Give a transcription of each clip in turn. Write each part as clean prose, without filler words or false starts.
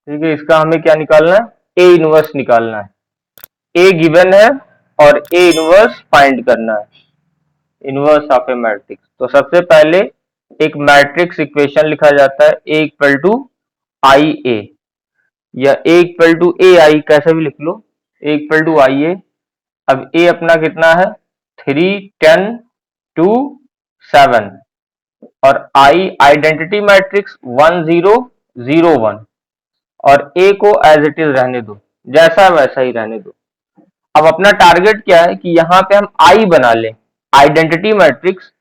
ठीक है, इसका हमें क्या निकालना है, ए इनवर्स निकालना है। ए गिवन है और ए इनवर्स फाइंड करना है, इनवर्स ऑफ ए मैट्रिक्स। तो सबसे पहले एक मैट्रिक्स इक्वेशन लिखा जाता है, ए इक्वल टू आई ए, या ए इक्वल टू ए आई, कैसे भी लिख लो, ए इक्वल टू आई ए। अब ए अपना कितना है, 3, 10, 2, 7, और आई आइडेंटिटी मैट्रिक्स 1 0 0 1, और ए को एज इट इज रहने दो, जैसा वैसा ही रहने दो। अब अपना टारगेट क्या है कि यहाँ पे हम आई बना लें, आइडेंटिटी मैट्रिक्स।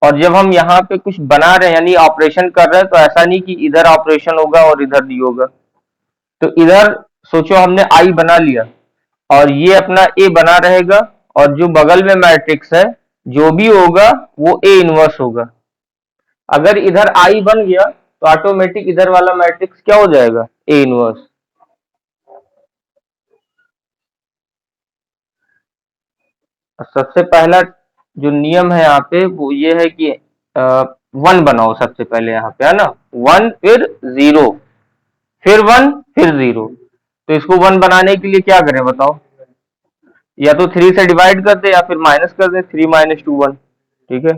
और जब हम यहाँ पे कुछ बना रहे हैं यानी ऑपरेशन कर रहे हैं, तो ऐसा नहीं कि इधर ऑपरेशन होगा और इधर नहीं होगा। तो इधर सोचो हमने आई बना लिया और ये अपना ए बना रहेगा, और जो बगल में मैट्रिक्स है जो भी होगा वो ए इनवर्स होगा। अगर इधर आई बन गया तो ऑटोमेटिक इधर वाला मैट्रिक्स क्या हो जाएगा, ए इनवर्स। सबसे पहला जो नियम है यहाँ पे वो ये है कि 1 बनाओ सबसे पहले यहाँ पे, है ना, 1 फिर 0, फिर 1 फिर 0। तो इसको 1 बनाने के लिए क्या करें बताओ, या तो 3 से डिवाइड कर दे या फिर माइनस कर दे, 3 माइनस 2 1। ठीक है,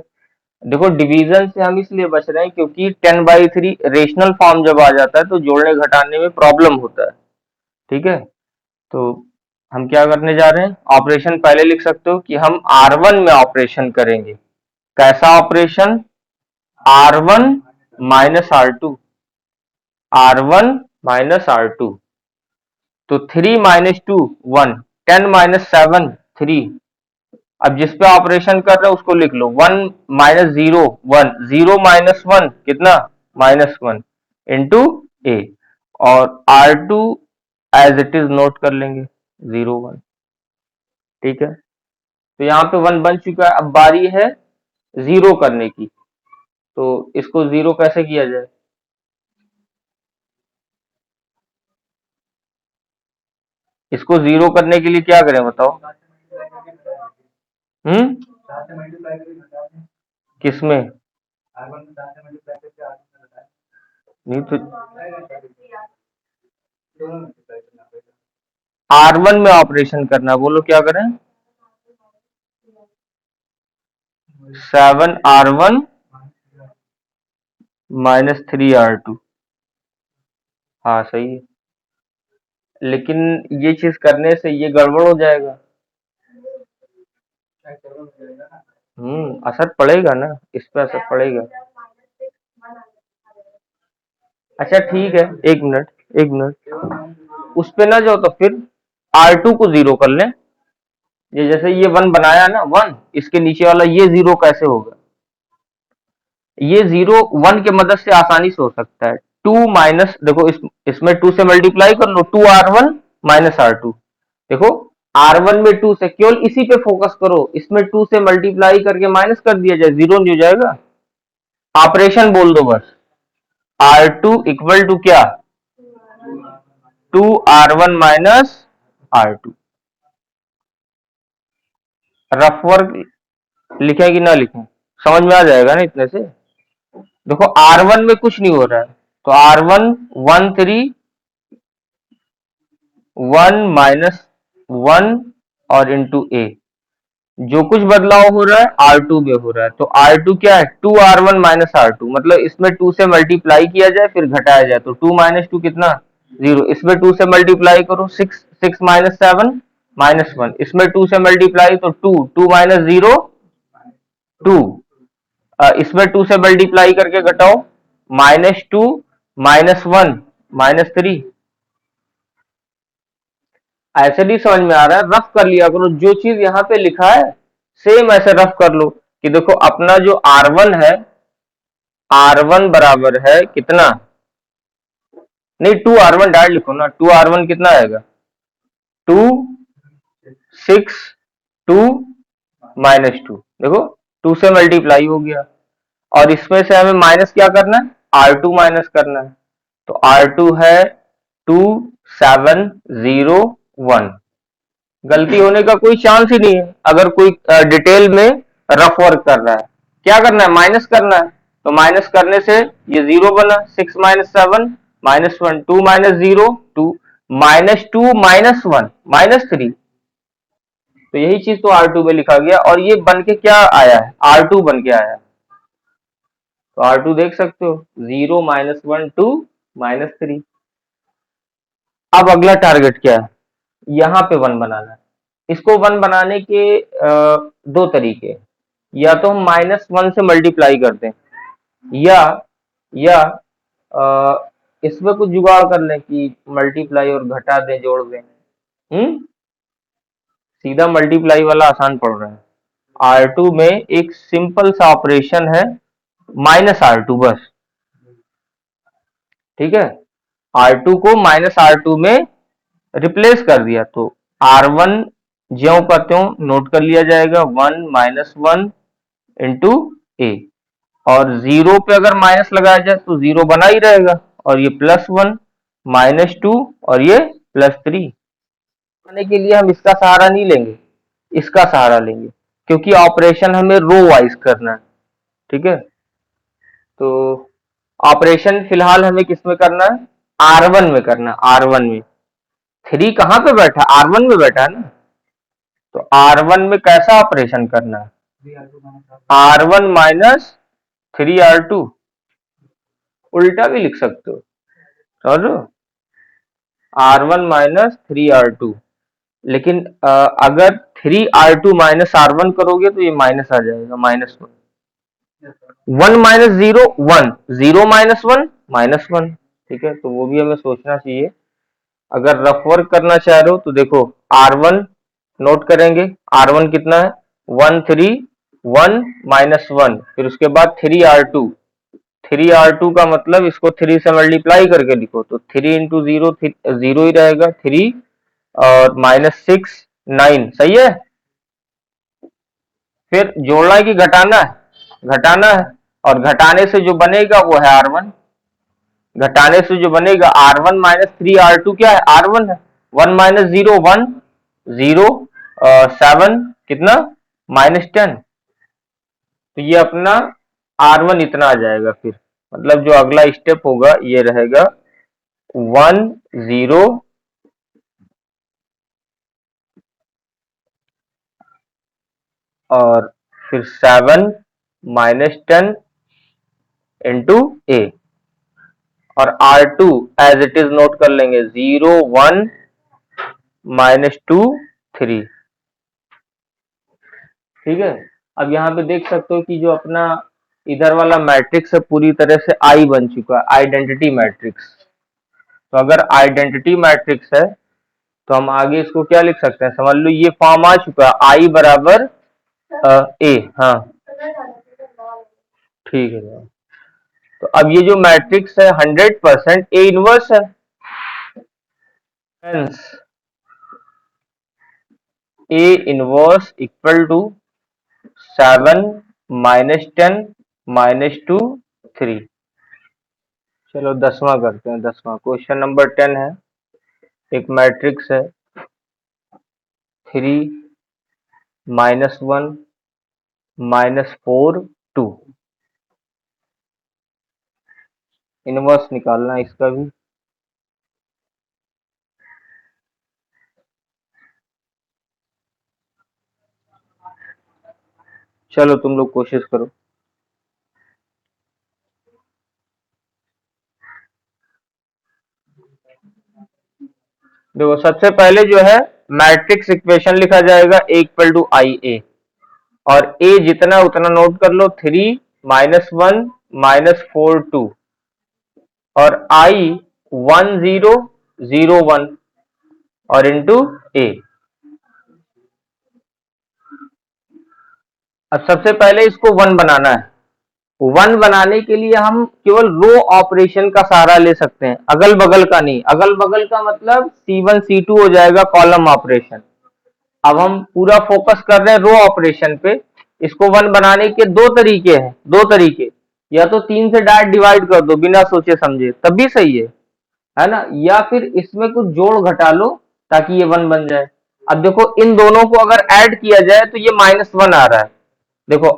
देखो डिवीजन से हम इसलिए बच रहे हैं क्योंकि 10/3 रेशनल फॉर्म जब आ जाता है तो जोड़ने घटाने में प्रॉब्लम होता है। ठीक है, तो हम क्या करने जा रहे हैं, ऑपरेशन पहले लिख सकते हो कि हम R1 में ऑपरेशन करेंगे। कैसा operation, R1 minus R2, R1 minus R2। तो 3 माइनस 2 1, 10 माइनस 7 3। अब जिस पे ऑपरेशन कर रहे हो उसको लिख लो, 1 माइनस 0 1, 0 माइनस 1 कितना, -1 इंटू ए, और R2 as it is note कर लेंगे, 0 1। ठीक है, तो यहाँ पे 1 बन चुका है, अब बारी है 0 करने की। तो इसको 0 कैसे किया जाए, इसको 0 करने के लिए क्या करें बताओ। हम्म, किसमें, नहीं तो R1 में ऑपरेशन करना, बोलो क्या करें, 7R1 माइनस 3R2। हाँ सही है, लेकिन ये चीज करने से ये गड़बड़ हो जाएगा। असर पड़ेगा ना, इस पे असर पड़ेगा। अच्छा ठीक है, एक मिनट, एक मिनट, उस पे ना जाओ तो फिर R2 को 0 कर लें। ये जैसे ये 1 बनाया ना 1, इसके नीचे वाला ये 0 कैसे होगा, ये 0 1 के मदद से आसानी से हो सकता है। 2 माइनस, देखो इसमें 2 से मल्टीप्लाई कर लो, 2R1 माइनस R2। देखो R1 में 2 से, केवल इसी पे फोकस करो, इसमें 2 से मल्टीप्लाई करके माइनस कर दिया जाए, 0 नहीं हो जाएगा। ऑपरेशन बोल दो बस, R2 इक्वल टू क्या, 2R1 minus R2। Rough work लिखें कि ना लिखें, समझ में आ जाएगा ना इतने से। देखो R1 में कुछ नहीं हो रहा है, तो R1 1 3 1 माइनस 1 और इंटू ए, जो कुछ बदलाव हो रहा है R2 में हो रहा है। तो R2 क्या है, 2R1 माइनस R2, मतलब इसमें 2 से मल्टीप्लाई किया जाए फिर घटाया जाए, तो 2 माइनस 2 कितना, 0। इसमें 2 से मल्टीप्लाई करो, 6 6 माइनस 7 -1। इसमें 2 से मल्टीप्लाई तो 2 2 माइनस 0 2। इसमें 2 से मल्टीप्लाई करके घटाओ, -2 -1 -3। ऐसे नहीं समझ में आ रहा है, रफ कर लिया करो, जो चीज यहाँ पे लिखा है सेम ऐसे रफ कर लो कि देखो अपना जो R1 है, R1 बराबर है कितना, नहीं 2R1 डायरेक्ट लिखो ना, 2R1 कितना आएगा, 2 6 2 -2। देखो 2 से मल्टीप्लाई हो गया, और इसमें से हमें माइनस क्या करना है, R2 माइनस करना है। तो R2 है 2 7 0 1। गलती होने का कोई चांस ही नहीं है अगर कोई डिटेल में रफ वर्क कर रहा है। क्या करना है, माइनस करना है, तो माइनस करने से ये 0 बना, 6 माइनस 7 -1, 2 - 0 2, -2 -1 -3। तो यही चीज तो R2 में लिखा गया और ये बन के क्या आया है, R2 बन के आया है। तो R2 देख सकते हो 0 -1 2 -3। अब अगला टारगेट क्या है, यहाँ पे 1 बनाना है। इसको 1 बनाने के दो तरीके हैं। या तो हम -1 से मल्टीप्लाई करते हैं या इसमें कुछ जुगाड़ कर लें कि मल्टीप्लाई और घटा दें, जोड़ दें। सीधा मल्टीप्लाई वाला आसान पड़ रहा है। R2 में एक सिंपल सा ऑपरेशन है -R2 बस, ठीक है। R2 को -R2 में रिप्लेस कर दिया तो R1 ज्यों का त्यों नोट कर लिया जाएगा 1 -1 इंटू ए, और 0 पे अगर माइनस लगाया जाए तो 0 बना ही रहेगा, और ये +1 -2 और ये +3। करने के लिए हम इसका सहारा नहीं लेंगे, इसका सहारा लेंगे, क्योंकि ऑपरेशन हमें रो वाइज करना है, ठीक है। तो ऑपरेशन फिलहाल हमें किस में करना है, R1 में करना है। R1 में 3 कहां पे बैठा, R1 में बैठा है ना, तो R1 में कैसा ऑपरेशन करना है, R1 माइनस 3R2, उल्टा भी लिख सकते हो, समझ लो, R1 माइनस 3R2। लेकिन अगर 3R2 माइनस R1 करोगे तो ये माइनस आ जाएगा, -1। 1 माइनस 0 1, 0 -1 -1, ठीक है। तो वो भी हमें सोचना चाहिए। अगर रफ वर्क करना चाह रहे हो तो देखो R1 नोट करेंगे, R1 कितना है 1 3 1 -1, फिर उसके बाद 3R2, 3R2 का मतलब इसको 3 से मल्टीप्लाई करके लिखो तो 3 इंटू 0 0 ही रहेगा, 3 और -6 9, सही है। फिर जोड़ना है कि घटाना है, घटाना है, और घटाने से जो बनेगा वो है R1, घटाने से जो बनेगा R1 माइनस 3R2 क्या है, R1 है। 1 माइनस 0 1 0 7 कितना -10, तो ये अपना R1 इतना आ जाएगा। फिर मतलब जो अगला स्टेप होगा ये रहेगा 1 0 और फिर 7 -10 इंटू ए, और R2 as it is note कर लेंगे 0 1 -2 3, ठीक है। अब यहाँ पे देख सकते हो कि जो अपना इधर वाला मैट्रिक्स है पूरी तरह से आई बन चुका है, आइडेंटिटी मैट्रिक्स। तो अगर आइडेंटिटी मैट्रिक्स है तो हम आगे इसको क्या लिख सकते हैं, समझ लो ये फॉर्म आ चुका है, आई बराबर ए, हाँ ठीक है। तो अब ये जो मैट्रिक्स है 100% ए इनवर्स है, hence A inverse equal to 7 -10 -2 3। चलो 10वां करते हैं, 10वां क्वेश्चन नंबर 10 है। एक मैट्रिक्स है 3 -1 -4 2, इनवर्स निकालना है इसका भी। चलो तुम लोग कोशिश करो। देखो सबसे पहले जो है मैट्रिक्स इक्वेशन लिखा जाएगा ए इक्वल टू आई ए, और ए जितना उतना नोट कर लो 3 -1 -4 2, और आई 1 0 0 1 और इंटू ए। अब सबसे पहले इसको 1 बनाना है। 1 बनाने के लिए हम केवल रो ऑपरेशन का सहारा ले सकते हैं, अगल बगल का नहीं। अगल बगल का मतलब C1 C2 हो जाएगा कॉलम ऑपरेशन। अब हम पूरा फोकस कर रहे हैं रो ऑपरेशन पे। इसको 1 बनाने के दो तरीके हैं, दो तरीके, या तो 3 से डायरेक्ट डिवाइड कर दो बिना सोचे समझे तब भी सही है ना, या फिर इसमें कुछ जोड़ घटा लो ताकि ये 1 बन जाए। अब देखो इन दोनों को अगर ऐड किया जाए तो ये -1 आ रहा है। देखो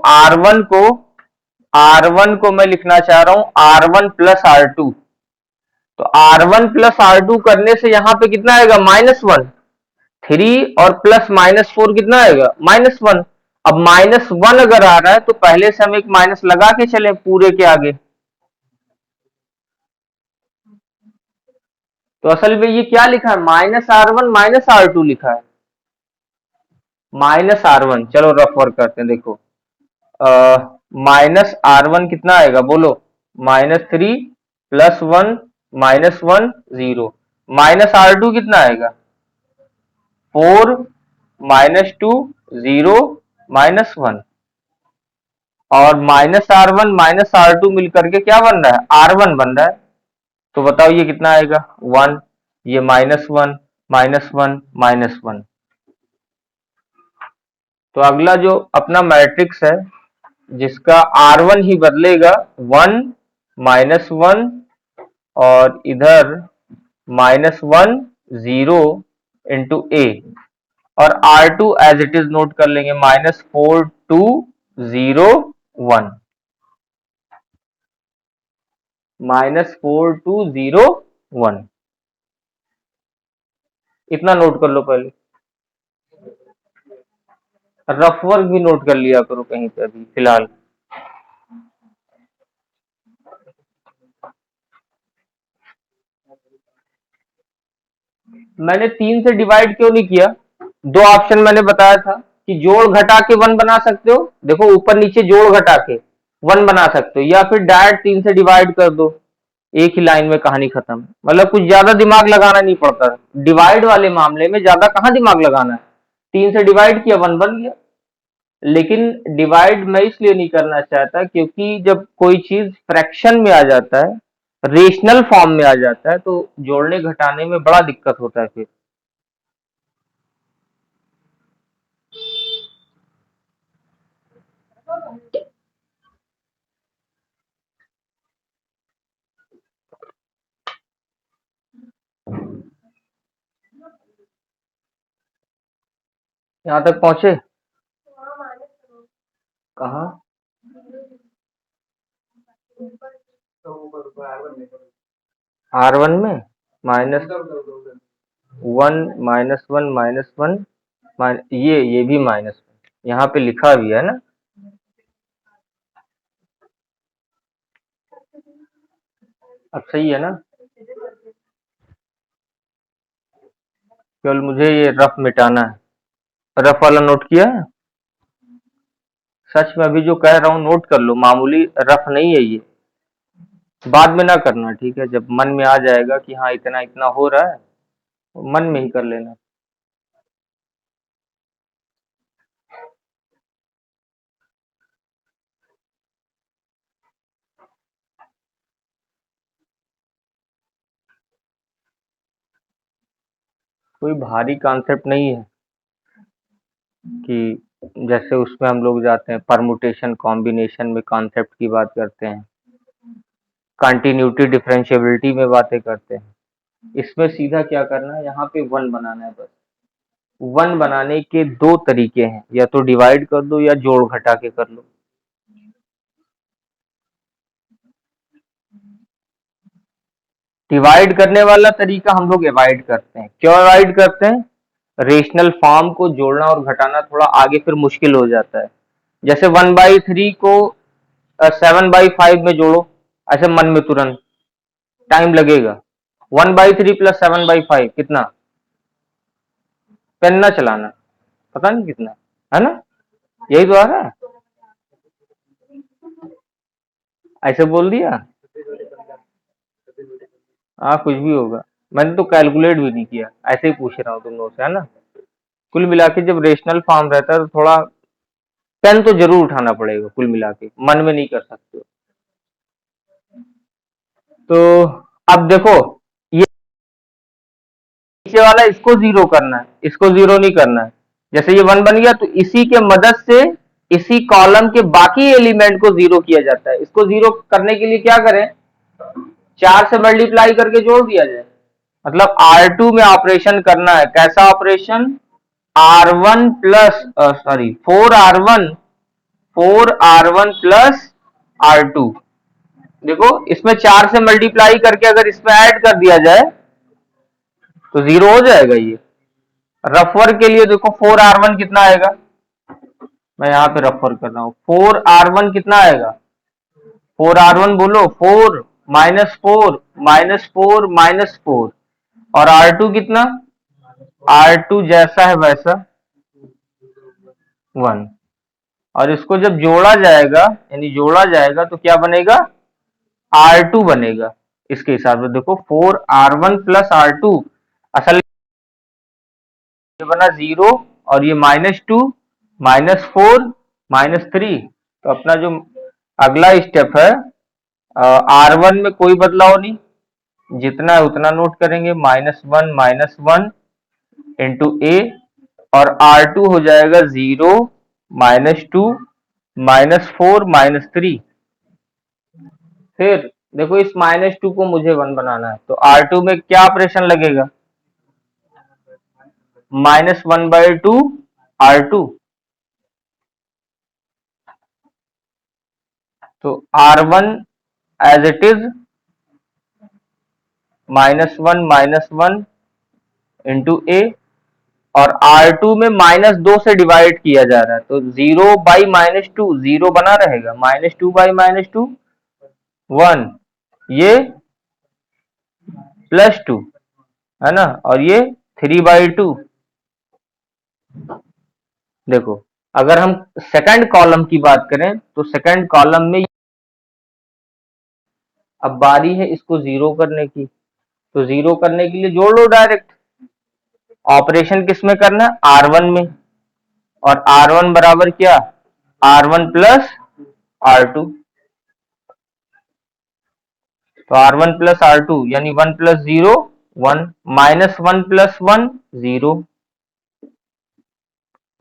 R1 को मैं लिखना चाह रहा हूं R1 + R2, तो R1 प्लस R2 करने से यहां पे कितना आएगा -1। 3 और प्लस -4 कितना आएगा -1। अब -1 अगर आ रहा है तो पहले से हम एक माइनस लगा के चले पूरे के आगे। तो असल में ये क्या लिखा है, -R1 -R2 लिखा है, -R1। चलो रफ वर्क करते हैं, देखो -R1 कितना आएगा बोलो, -3 +1 -1 0। -R2 कितना आएगा 4 -2 0 -1। और -R1 -R2 मिलकर के क्या बन रहा है R1 बन रहा है। तो बताओ ये कितना आएगा 1, ये -1 -1 -1। तो अगला जो अपना मैट्रिक्स है जिसका R1 ही बदलेगा 1 -1 और इधर -1 0 इंटू ए, और R2 as it is note कर लेंगे -4 2 0 1, -4 2 0 1। इतना नोट कर लो पहले, रफ वर्क भी नोट कर लिया करो कहीं पे अभी फिलहाल। मैंने 3 से डिवाइड क्यों नहीं किया, दो ऑप्शन मैंने बताया था कि जोड़ घटा के 1 बना सकते हो, देखो ऊपर नीचे जोड़ घटा के 1 बना सकते हो, या फिर डायरेक्ट 3 से डिवाइड कर दो, एक ही लाइन में कहानी खत्म। मतलब कुछ ज्यादा दिमाग लगाना नहीं पड़ता, डिवाइड वाले मामले में ज्यादा कहाँ दिमाग लगाना है, 3 से डिवाइड किया 1 बन गया। लेकिन डिवाइड मैं इसलिए नहीं करना चाहता क्योंकि जब कोई चीज फ्रैक्शन में आ जाता है, रेशनल फॉर्म में आ जाता है, तो जोड़ने घटाने में बड़ा दिक्कत होता है फिर। यहाँ तक पहुंचे, कहाँ R1 में -1 -1 -1 ये भी -1 यहाँ पे लिखा भी है ना। अब सही है ना, केवल मुझे ये रफ मिटाना है। रफ वाला नोट किया है, सच में अभी जो कह रहा हूँ नोट कर लो, मामूली रफ नहीं है ये, बाद में ना करना, ठीक है, जब मन में आ जाएगा कि हाँ इतना इतना हो रहा है तो मन में ही कर लेना। कोई भारी कॉन्सेप्ट नहीं है कि जैसे उसमें हम लोग जाते हैं परमुटेशन कॉम्बिनेशन में कॉन्सेप्ट की बात करते हैं, कंटिन्यूटी डिफरेंशिएबिलिटी में बातें करते हैं, इसमें सीधा क्या करना है, यहाँ पे 1 बनाना है बस। 1 बनाने के दो तरीके हैं, या तो डिवाइड कर दो या जोड़ घटा के कर लो। डिवाइड करने वाला तरीका हम लोग अवॉइड करते हैं, क्यों अवॉइड करते हैं, रेशनल फॉर्म को जोड़ना और घटाना थोड़ा आगे फिर मुश्किल हो जाता है। जैसे 1/3 को 7/5 में जोड़ो, ऐसे मन में तुरंत टाइम लगेगा। 1/3 प्लस 7/5 कितना, पेन ना चलाना, पता नहीं कितना है ना, यही तो आ रहा है, ऐसे बोल दिया। हाँ कुछ भी होगा, मैंने तो कैलकुलेट भी नहीं किया, ऐसे ही पूछ रहा हूँ तुम लोगों से, है ना। कुल मिला के जब रेशनल फॉर्म रहता है तो थोड़ा पेन तो जरूर उठाना पड़ेगा, कुल मिला के मन में नहीं कर सकते हो। तो अब देखो, ये नीचे वाला इसको 0 करना है, इसको 0 नहीं करना है। जैसे ये 1 बन गया तो इसी के मदद से इसी कॉलम के बाकी एलिमेंट को 0 किया जाता है। इसको 0 करने के लिए क्या करें, 4 से मल्टीप्लाई करके जोड़ दिया जाए। मतलब R2 में ऑपरेशन करना है, कैसा operation, R1 plus sorry 4R1 plus R2, देखो इसमें 4 से मल्टीप्लाई करके अगर इसमें ऐड कर दिया जाए तो 0 हो जाएगा ये। रफ वर्क के लिए देखो 4r1 कितना आएगा, मैं यहाँ पे रफ वर्क कर रहा हूँ। 4r1 कितना आएगा, 4r1 बोलो, 4 -4 -4 -4, और R2 कितना, R2 जैसा है वैसा 1। और इसको जब जोड़ा जाएगा, यानी जोड़ा जाएगा तो क्या बनेगा, R2 बनेगा। इसके हिसाब से देखो 4r1 प्लस R2, असल ये बना 0, और ये -2 -4 -3। तो अपना जो अगला स्टेप है, R1 में कोई बदलाव नहीं, जितना है उतना नोट करेंगे, -1 -1 इंटू ए, और R2 हो जाएगा 0 -2 -4 -3। फिर देखो इस -2 को मुझे 1 बनाना है, तो R2 में क्या ऑपरेशन लगेगा, -1/2 R2। तो R1 as it is -1 -1 into a, और R2 में -2 से डिवाइड किया जा रहा है, तो 0/-2 0 बना रहेगा, -2/-2 1, ये +2 है ना, और ये 3/2। देखो अगर हम सेकंड कॉलम की बात करें तो सेकंड कॉलम में अब बारी है इसको 0 करने की, तो 0 करने के लिए जोड़ लो डायरेक्ट। ऑपरेशन किस में करना है, R1 में, और R1 बराबर क्या, R1 प्लस R2। तो R1 प्लस R2 यानी 1 प्लस 0 1, -1 प्लस 1 0,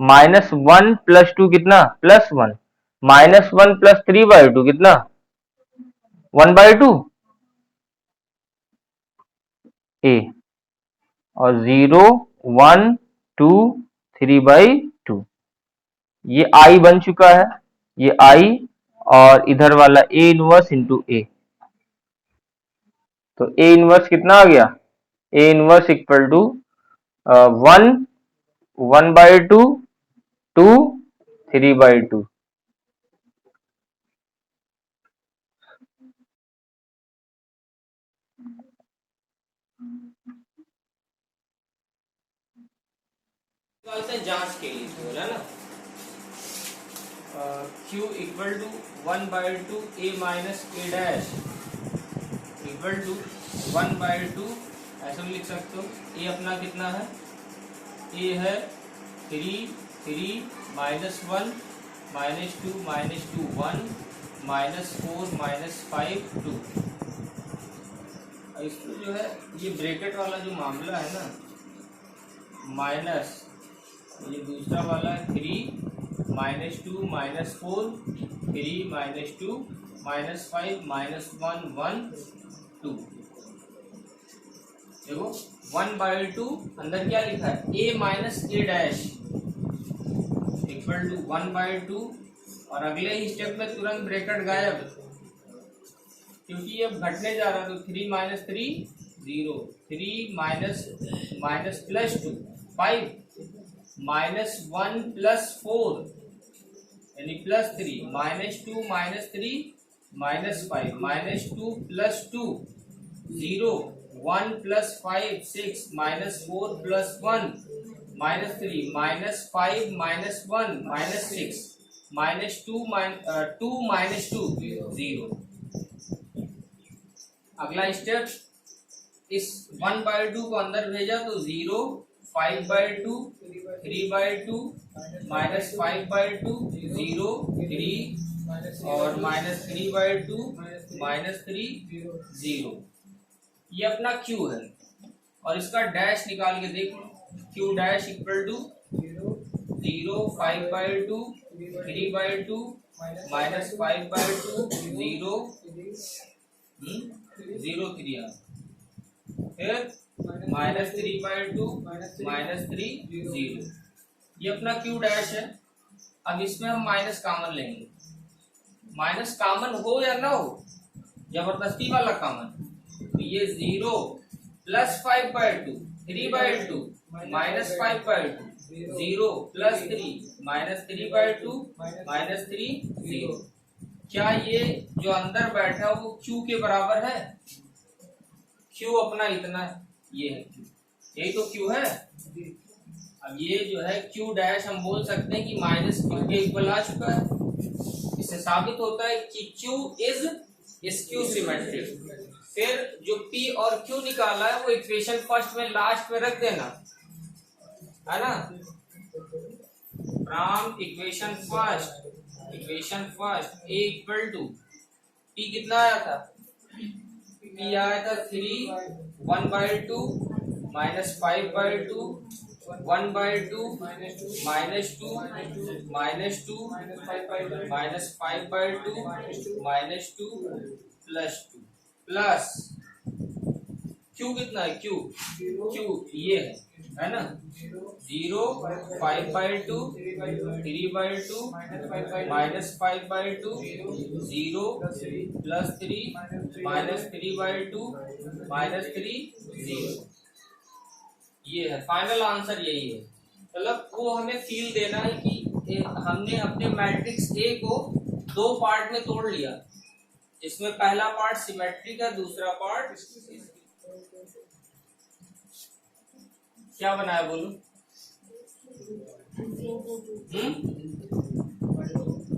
-1 प्लस 2 कितना, +1, -1 प्लस 3/2 कितना, 1/2 ए, और 0 1 2 3/2, ये आई बन चुका है, ये आई, और इधर वाला ए इनवर्स इंटू ए। तो ए इनवर्स कितना आ गया, ए इनवर्स इक्वल टू 1 1/2 2 3/2। जांच के लिए बोला ना, Q equal to 1/2 A minus A dash equal to 1/2, ऐसा भी लिख सकते हो। ए अपना कितना है, ए है 3 3 -1 -2 -2 1 -4 -5 2। इसमें जो है ये ब्रैकेट वाला जो मामला है ना, माइनस ये दूसरा वाला 3 -2 -4 3 -2 -5 -1 1 2। देखो 1/2 अंदर क्या लिखा है, a minus A dash equal to 1/2, और अगले ही स्टेप में तुरंत ब्रैकेट गायब, क्योंकि ये घटने जा रहा है। तो 3 - 3 0, 3 माइनस +2 5 -1 +4 यानी +3 -2 -3 -5 -2 +2 0 1 +5 6 -4 +1 -3 -5 -1 -6 -2 2 -2 0। अगला स्टेप, इस 1/2 को अंदर भेजा तो 0 5/2 3/2 -5/2 0 3 और -3/2 -3 0। ये अपना Q है, और इसका डैश निकाल के देख लो। Q डैश इक्वल टू 0 5/2 3/2 -5/2 0 0 3, फिर -3/2 -3 0। ये अपना Q डैश है। अब इसमें हम माइनस कॉमन लेंगे, माइनस कॉमन हो या ना हो, जबरदस्ती वाला कॉमन, तो ये 0 plus 5/2 3/2 minus 5/2 0 plus 3 minus 3/2 minus 3 0। क्या ये जो अंदर बैठा वो क्यू के बराबर है? क्यू अपना इतना है, ये है क्यू, यही तो क्यू है। अब ये जो है क्यू डैश हम बोल सकते हैं कि माइनस क्यू के इक्वल आ चुका है। इससे साबित होता है कि क्यू इज स्क्यू सिमेट्रिक। फिर जो पी और क्यू निकाला है वो इक्वेशन फर्स्ट में लास्ट में रख देना, है ना। From equation first A equal to P कितना आया था? पी आया था 3 1/2 माइनस 5/2 1/2 -2 -2 माइनस 5/2 -2 +2 प्लस क्यू कितना है? क्यू ये है ना 0 5/2 3/2 -5/2 0 +3 -3/2 -3 0। ये है फाइनल आंसर, यही है। मतलब वो हमें फील देना है कि हमने अपने मैट्रिक्स ए को दो पार्ट में तोड़ लिया, जिसमें पहला पार्ट सिमेट्रिक है, दूसरा पार्ट क्या बनाया बोलो?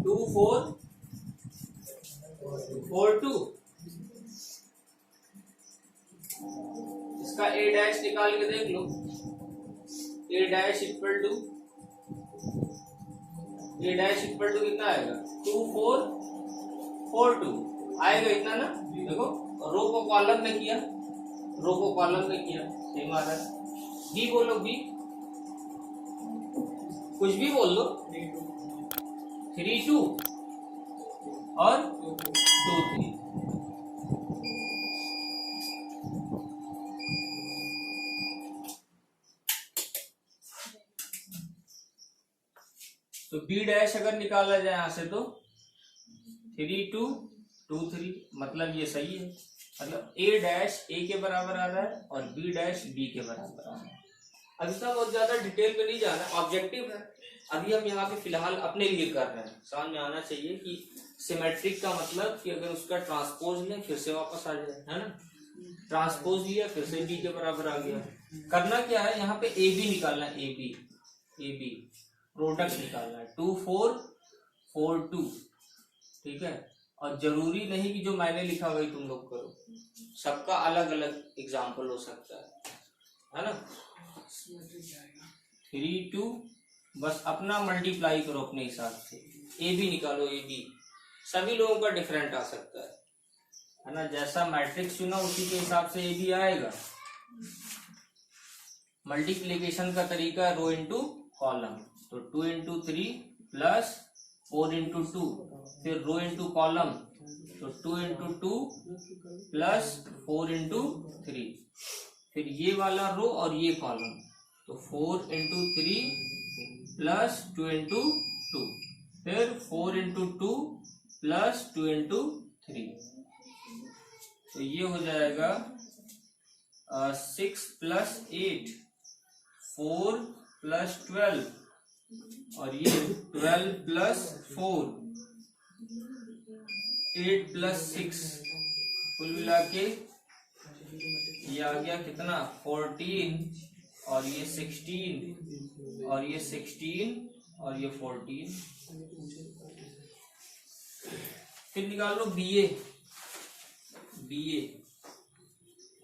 2 4 4 2। इसका ए डैश निकाल के देख लो, ए डैश इक्वल टू कितना आएगा? 2 4 4 2 आएगा इतना ना। देखो रो को कॉलम में किया, सेम आ रहा है। बी बोलो, बी कुछ भी बोल लो, 3 2 और 2 3। तो बी डैश अगर निकाला जाए यहां से तो 3 2 2 3, मतलब ये सही है। मतलब ए डैश ए के बराबर आ रहा है और बी डैश बी के बराबर आ रहा है। अब इसका बहुत ज्यादा डिटेल में नहीं जाना, ऑब्जेक्टिव है। अभी हम यहाँ पे फिलहाल अपने लिए कर रहे हैं। समझ में आना चाहिए कि सिमेट्रिक का मतलब कि अगर उसका ट्रांसपोज लें फिर से वापस आ जाए, है ना। ट्रांसपोज लिया फिर से बी के बराबर आ गया। करना क्या है, यहाँ पे ए बी निकालना है, ए बी प्रोडक्ट निकालना है। 2 4 4 2, ठीक है। और जरूरी नहीं कि जो मैंने लिखा वही तुम लोग करो, सबका अलग अलग एग्जाम्पल हो सकता है ना। 3 2, बस अपना मल्टीप्लाई करो अपने हिसाब से। ए बी निकालो, ए बी सभी लोगों का डिफरेंट आ सकता है ना। जैसा मैट्रिक्स चुना उसी के हिसाब से ए बी आएगा। मल्टीप्लीकेशन का तरीका रो इंटू कॉलम, तो 2 इंटू 3 प्लस 4 इंटू 2, फिर रो इंटू कॉलम, तो 2 इंटू 2 प्लस 4 इंटू 3, फिर ये वाला रो और ये कॉलम, तो 4 इंटू 3 प्लस 2 इंटू 2, फिर 4 इंटू 2 प्लस 2 इंटू 3, तो ये हो जाएगा 6 प्लस 8 4 प्लस 12, और ये 12 प्लस 4 8 प्लस 6, कुल मिला के ये आ गया कितना 14, और ये 16, और ये 16, और ये 14। फिर निकाल लो बी ए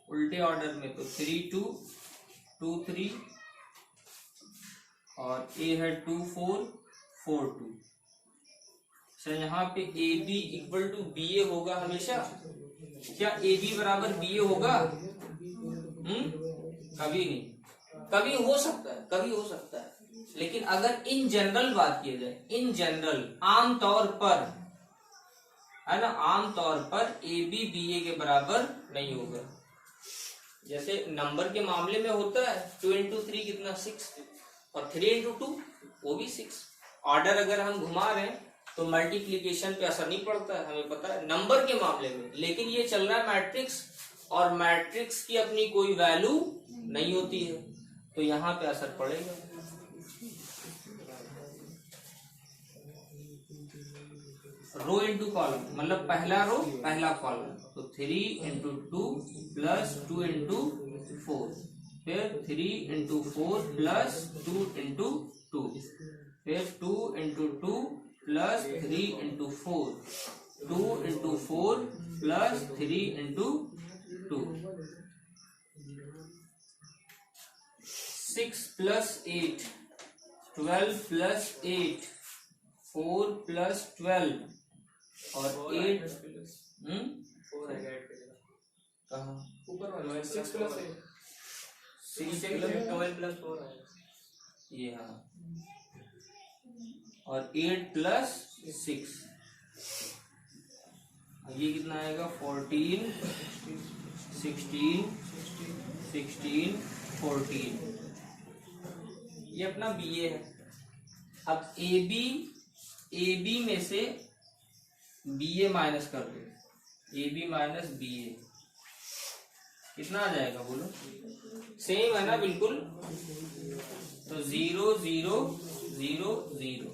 उल्टे ऑर्डर में, तो 3 2 2 3, और ए है 2 4 4 2। सर यहाँ पे A B equal to B A होगा हमेशा? क्या ए बी बराबर बी ए होगा? कभी नहीं। कभी हो सकता है, लेकिन अगर इन जनरल बात की जाए, इन जनरल आमतौर पर, है ना, आमतौर पर ए बी बी ए के बराबर नहीं होगा। जैसे नंबर के मामले में होता है 2 इंटू 3 कितना 6, और 3 इंटू 2 वो भी 6। ऑर्डर अगर हम घुमा रहे हैं तो मल्टीप्लिकेशन पे असर नहीं पड़ता है, हमें पता है नंबर के मामले में। लेकिन ये चल रहा है मैट्रिक्स, और मैट्रिक्स की अपनी कोई वैल्यू नहीं होती है, तो यहाँ पे असर पड़ेगा। रो इंटू कॉलम, मतलब पहला रो पहला कॉलम, तो 3 इंटू 2 प्लस 2 इंटू 4, फिर 3 इंटू 4 प्लस 2 इंटू 2, फिर 2 into 2 plus 3 into 4, 2 into 4 plus 3 into 2, 6 plus 8, 12 plus 8, 4 plus 12 और 8 कहाँ ऊपर वाला 6 प्लस 12 प्लस 4 है ये, हाँ, और 8 प्लस 6, ये कितना आएगा 14 16 16 14, ये अपना बीए है। अब ए बी में से बीए माइनस कर दो, ए बी माइनस बीए कितना आ जाएगा बोलो, सेम है ना बिल्कुल, तो 0 0 0 0